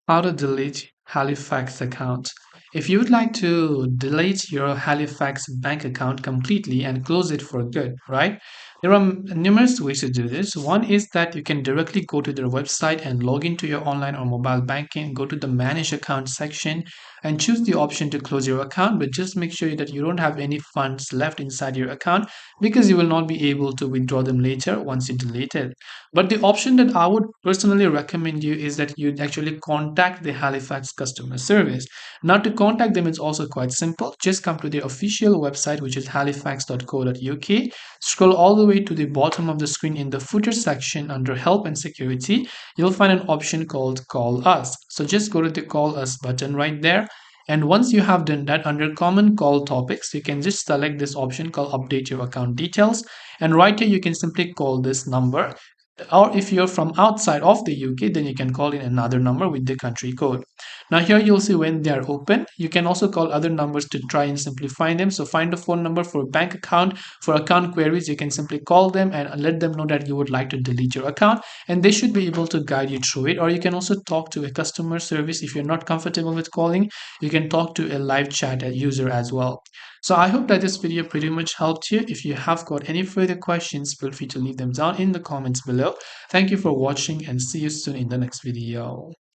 How to delete Halifax account. If you would like to delete your Halifax bank account completely and close it for good, right? There are numerous ways to do this. One is that you can directly go to their website and log into your online or mobile banking, go to the manage account section and choose the option to close your account, but just make sure that you don't have any funds left inside your account because you will not be able to withdraw them later once you delete it. But the option that I would personally recommend you is that you actually contact the Halifax customer service. Now, to contact them, it's also quite simple. Just come to their official website, which is halifax.co.uk. Scroll all the way to the bottom of the screen in the footer section under Help and Security. You'll find an option called Call Us. So just go to the Call Us button right there. And once you have done that, under Common Call Topics, you can just select this option called Update Your Account Details. And right here, you can simply call this number, or if you're from outside of the UK, then you can call in another number with the country code. Now here you'll see when they are open. You can also call other numbers to try and simplify them. So find a phone number for bank account. For account queries, you can simply call them and let them know that you would like to delete your account, and they should be able to guide you through it. Or you can also talk to a customer service. If you're not comfortable with calling, you can talk to a live chat user as well. So I hope that this video pretty much helped you. If you have got any further questions, feel free to leave them down in the comments below. Thank you for watching and see you soon in the next video.